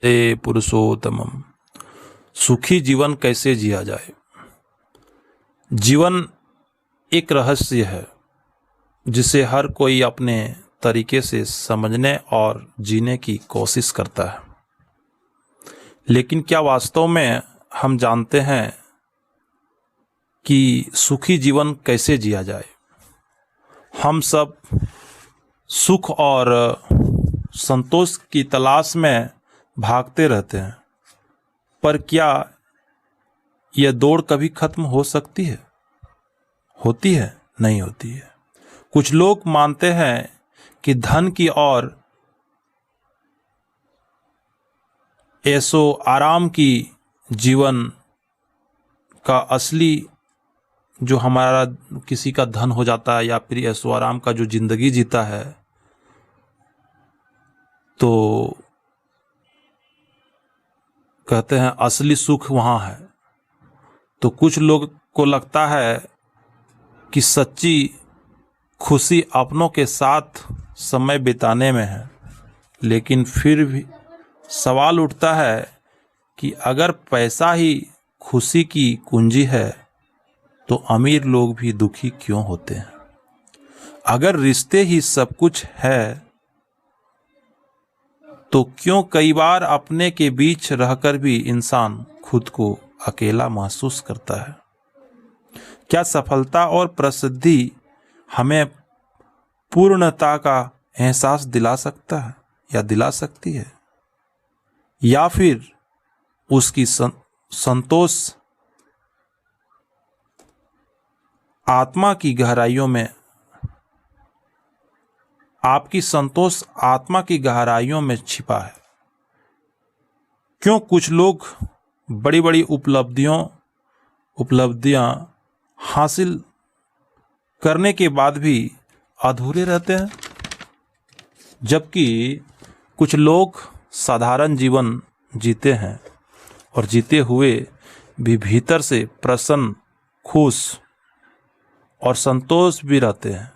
पुरुषोत्तमम। सुखी जीवन कैसे जिया जाए। जीवन एक रहस्य है जिसे हर कोई अपने तरीके से समझने और जीने की कोशिश करता है, लेकिन क्या वास्तव में हम जानते हैं कि सुखी जीवन कैसे जिया जाए। हम सब सुख और संतोष की तलाश में भागते रहते हैं, पर क्या यह दौड़ कभी खत्म हो सकती है? होती है? नहीं होती है। कुछ लोग मानते हैं कि धन की और ऐशो आराम की जीवन का असली जो हमारा किसी का धन हो जाता है या फिर ऐशो आराम का जो जिंदगी जीता है, तो कहते हैं असली सुख वहाँ है। तो कुछ लोग को लगता है कि सच्ची खुशी अपनों के साथ समय बिताने में है, लेकिन फिर भी सवाल उठता है कि अगर पैसा ही खुशी की कुंजी है तो अमीर लोग भी दुखी क्यों होते हैं? अगर रिश्ते ही सब कुछ है तो क्यों कई बार अपने के बीच रहकर भी इंसान खुद को अकेला महसूस करता है? क्या सफलता और प्रसिद्धि हमें पूर्णता का एहसास दिला सकता है या दिला सकती है, या फिर उसकी संतोष आत्मा की गहराइयों में, आपकी संतोष आत्मा की गहराइयों में छिपा है? क्यों कुछ लोग बड़ी बड़ी उपलब्धियां हासिल करने के बाद भी अधूरे रहते हैं, जबकि कुछ लोग साधारण जीवन जीते हैं और जीते हुए भी भीतर से प्रसन्न, खुश और संतोष भी रहते हैं?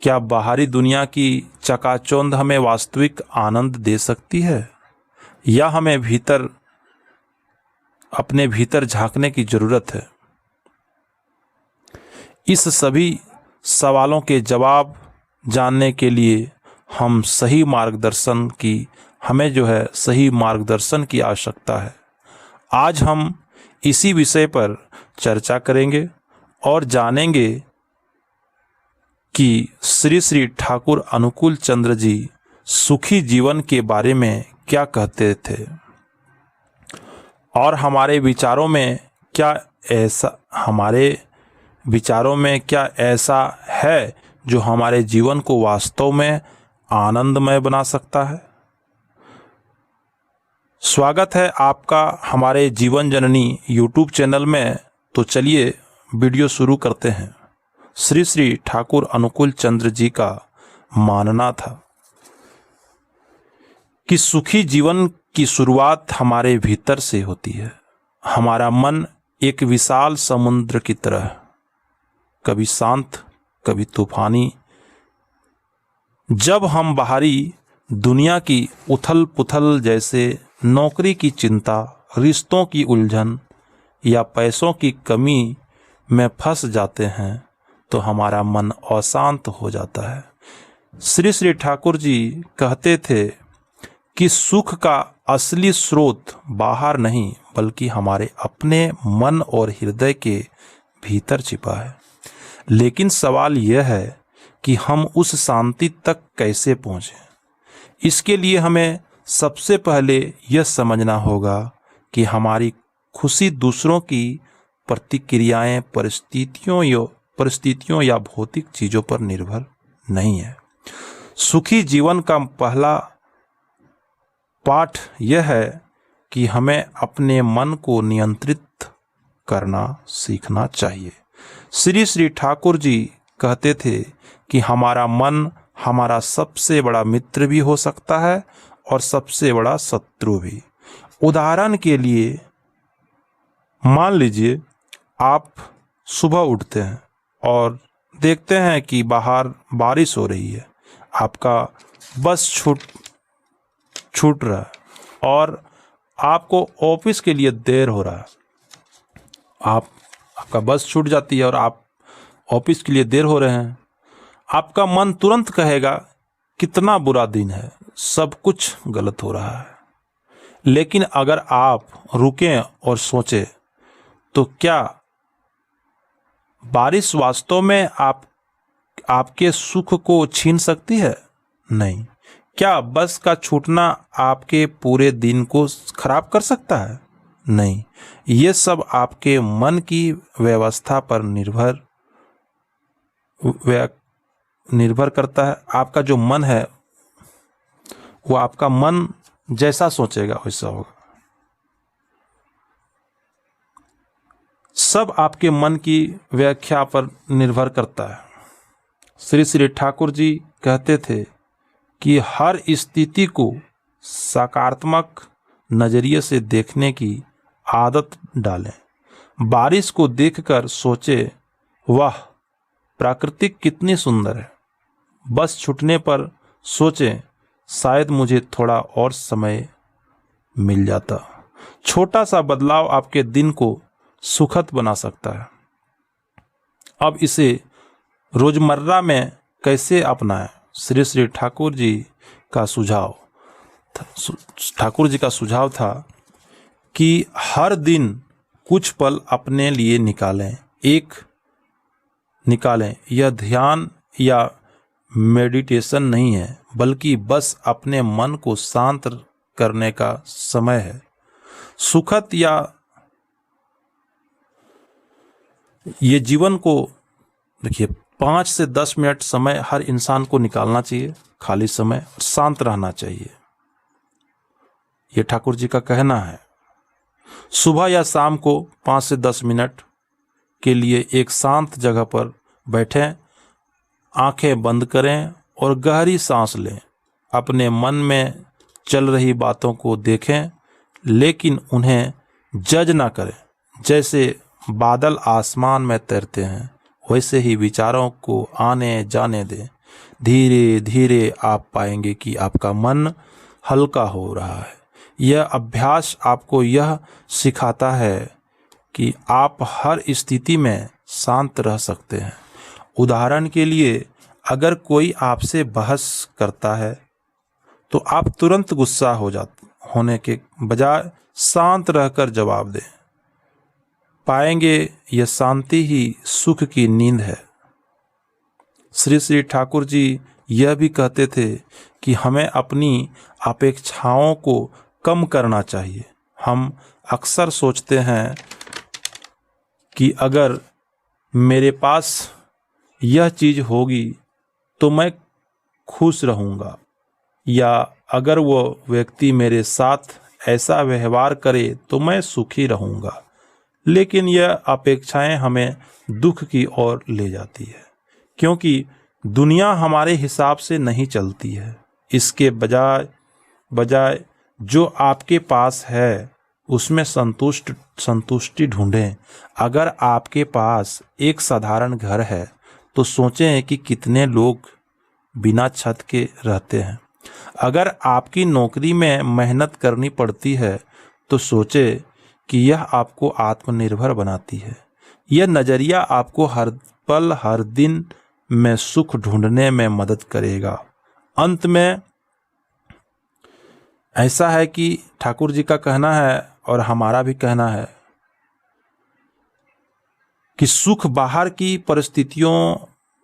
क्या बाहरी दुनिया की चकाचौंध हमें वास्तविक आनंद दे सकती है, या हमें अपने भीतर झांकने की जरूरत है? इस सभी सवालों के जवाब जानने के लिए हमें सही मार्गदर्शन की आवश्यकता है। आज हम इसी विषय पर चर्चा करेंगे और जानेंगे कि श्री श्री ठाकुर अनुकूल चंद्र जी सुखी जीवन के बारे में क्या कहते थे और हमारे विचारों में क्या ऐसा है जो हमारे जीवन को वास्तव में आनंदमय बना सकता है। स्वागत है आपका हमारे जीवन जननी YouTube चैनल में। तो चलिए वीडियो शुरू करते हैं। श्री श्री ठाकुर अनुकूल चंद्र जी का मानना था कि सुखी जीवन की शुरुआत हमारे भीतर से होती है। हमारा मन एक विशाल समुद्र की तरह, कभी शांत कभी तूफानी। जब हम बाहरी दुनिया की उथल पुथल जैसे नौकरी की चिंता, रिश्तों की उलझन या पैसों की कमी में फंस जाते हैं तो हमारा मन अशांत हो जाता है। श्री श्री ठाकुर जी कहते थे कि सुख का असली स्रोत बाहर नहीं बल्कि हमारे अपने मन और हृदय के भीतर छिपा है। लेकिन सवाल यह है कि हम उस शांति तक कैसे पहुँचें। इसके लिए हमें सबसे पहले यह समझना होगा कि हमारी खुशी दूसरों की प्रतिक्रियाएं, परिस्थितियों या भौतिक चीज़ों पर निर्भर नहीं है। सुखी जीवन का पहला पाठ यह है कि हमें अपने मन को नियंत्रित करना सीखना चाहिए। श्री श्री ठाकुर जी कहते थे कि हमारा मन हमारा सबसे बड़ा मित्र भी हो सकता है और सबसे बड़ा शत्रु भी। उदाहरण के लिए मान लीजिए आप सुबह उठते हैं और देखते हैं कि बाहर बारिश हो रही है। आपका बस छूट रहा है और आपको ऑफिस के लिए देर हो रहा है, आपका बस छूट जाती है और आप ऑफिस के लिए देर हो रहे हैं, आपका मन तुरंत कहेगा कितना बुरा दिन है, सब कुछ गलत हो रहा है। लेकिन अगर आप रुकें और सोचें तो क्या बारिश वास्तव में आपके सुख को छीन सकती है? नहीं। क्या बस का छूटना आपके पूरे दिन को खराब कर सकता है? नहीं। ये सब आपके मन की व्यवस्था पर निर्भर करता है। आपका जो मन है वो आपका मन जैसा सोचेगा वैसा होगा। सब आपके मन की व्याख्या पर निर्भर करता है। श्री श्री ठाकुर जी कहते थे कि हर स्थिति को सकारात्मक नजरिए से देखने की आदत डालें। बारिश को देखकर सोचे, वाह प्रकृति कितनी सुंदर है। बस छूटने पर सोचें, शायद मुझे थोड़ा और समय मिल जाता। छोटा सा बदलाव आपके दिन को सुखद बना सकता है। अब इसे रोजमर्रा में कैसे अपनाएं? श्री श्री ठाकुर जी का सुझाव था कि हर दिन कुछ पल अपने लिए निकालें। यह ध्यान या मेडिटेशन नहीं है, बल्कि बस अपने मन को शांत करने का समय है। सुखद या ये जीवन को देखिए 5 से 10 मिनट समय हर इंसान को निकालना चाहिए, खाली समय, शांत रहना चाहिए। ये ठाकुर जी का कहना है। सुबह या शाम को 5 से 10 मिनट के लिए एक शांत जगह पर बैठें, आंखें बंद करें और गहरी सांस लें। अपने मन में चल रही बातों को देखें, लेकिन उन्हें जज ना करें। जैसे बादल आसमान में तैरते हैं, वैसे ही विचारों को आने जाने दें। धीरे धीरे आप पाएंगे कि आपका मन हल्का हो रहा है। यह अभ्यास आपको यह सिखाता है कि आप हर स्थिति में शांत रह सकते हैं। उदाहरण के लिए, अगर कोई आपसे बहस करता है तो आप तुरंत गुस्सा होने के बजाय शांत रहकर जवाब दें। पाएंगे यह शांति ही सुख की नींद है। श्री श्री ठाकुर जी यह भी कहते थे कि हमें अपनी अपेक्षाओं को कम करना चाहिए। हम अक्सर सोचते हैं कि अगर मेरे पास यह चीज़ होगी तो मैं खुश रहूँगा, या अगर वो व्यक्ति मेरे साथ ऐसा व्यवहार करे तो मैं सुखी रहूँगा। लेकिन यह अपेक्षाएं हमें दुख की ओर ले जाती है, क्योंकि दुनिया हमारे हिसाब से नहीं चलती है। इसके बजाय जो आपके पास है उसमें संतुष्टि ढूंढें। अगर आपके पास एक साधारण घर है तो सोचें कि कितने लोग बिना छत के रहते हैं। अगर आपकी नौकरी में मेहनत करनी पड़ती है तो सोचें कि यह आपको आत्मनिर्भर बनाती है। यह नज़रिया आपको हर पल हर दिन में सुख ढूंढने में मदद करेगा। अंत में ऐसा है कि ठाकुर जी का कहना है और हमारा भी कहना है कि सुख बाहर की परिस्थितियों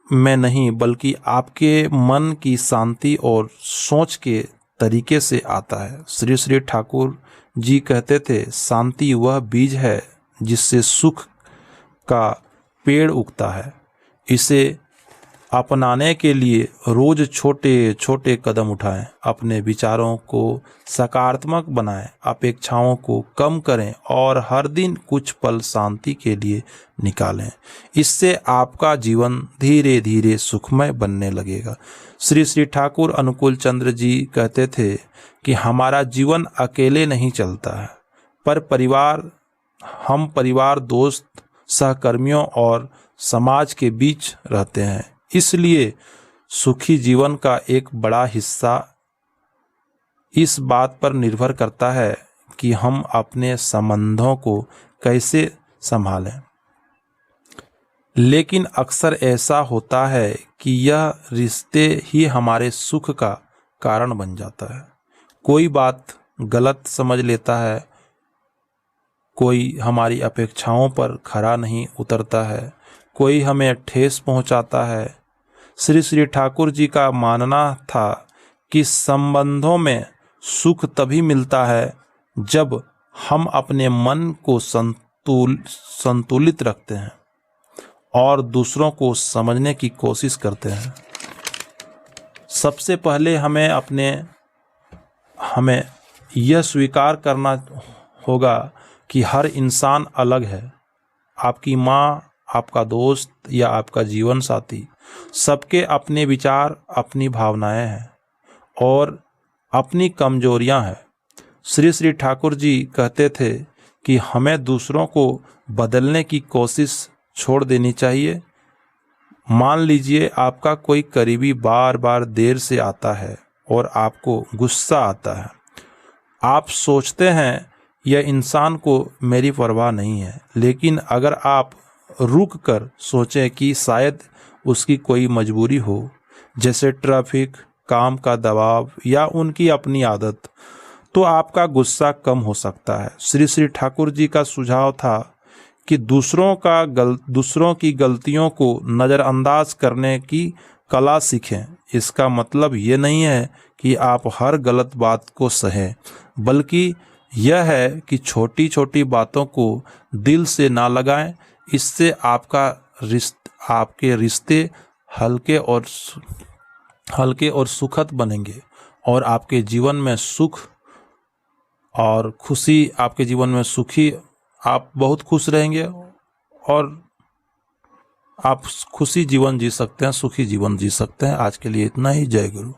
में नहीं, बल्कि आपके मन की शांति और सोच के तरीके से आता है। श्री श्री ठाकुर जी कहते थे, शांति वह बीज है जिससे सुख का पेड़ उगता है। इसे अपनाने के लिए रोज छोटे छोटे कदम उठाएं, अपने विचारों को सकारात्मक बनाएं, अपेक्षाओं को कम करें और हर दिन कुछ पल शांति के लिए निकालें। इससे आपका जीवन धीरे धीरे सुखमय बनने लगेगा। श्री श्री ठाकुर अनुकूल चंद्र जी कहते थे कि हमारा जीवन अकेले नहीं चलता है, पर हम परिवार, दोस्त, सहकर्मियों और समाज के बीच रहते हैं। इसलिए सुखी जीवन का एक बड़ा हिस्सा इस बात पर निर्भर करता है कि हम अपने संबंधों को कैसे संभालें। लेकिन अक्सर ऐसा होता है कि यह रिश्ते ही हमारे सुख का कारण बन जाता है। कोई बात गलत समझ लेता है, कोई हमारी अपेक्षाओं पर खरा नहीं उतरता है, कोई हमें ठेस पहुंचाता है। श्री श्री ठाकुर जी का मानना था कि संबंधों में सुख तभी मिलता है जब हम अपने मन को संतुलित रखते हैं और दूसरों को समझने की कोशिश करते हैं। सबसे पहले हमें यह स्वीकार करना होगा कि हर इंसान अलग है। आपकी माँ, आपका दोस्त या आपका जीवन साथी, सबके अपने विचार, अपनी भावनाएं हैं और अपनी कमजोरियां हैं। श्री श्री ठाकुर जी कहते थे कि हमें दूसरों को बदलने की कोशिश छोड़ देनी चाहिए। मान लीजिए आपका कोई करीबी बार बार देर से आता है और आपको गुस्सा आता है। आप सोचते हैं यह इंसान को मेरी परवाह नहीं है, लेकिन अगर आप रुक कर सोचें कि शायद उसकी कोई मजबूरी हो, जैसे ट्रैफिक, काम का दबाव या उनकी अपनी आदत, तो आपका गुस्सा कम हो सकता है। श्री श्री ठाकुर जी का सुझाव था कि दूसरों की गलतियों को नज़रअंदाज करने की कला सीखें। इसका मतलब ये नहीं है कि आप हर गलत बात को सहें, बल्कि यह है कि छोटी छोटी बातों को दिल से ना लगाएं। इससे आपके रिश्ते हल्के और सुखद बनेंगे और आपके जीवन में सुख और खुशी, आपके जीवन में सुखी, आप बहुत खुश रहेंगे और आप खुशी जीवन जी सकते हैं, सुखी जीवन जी सकते हैं। आज के लिए इतना ही। जय गुरु।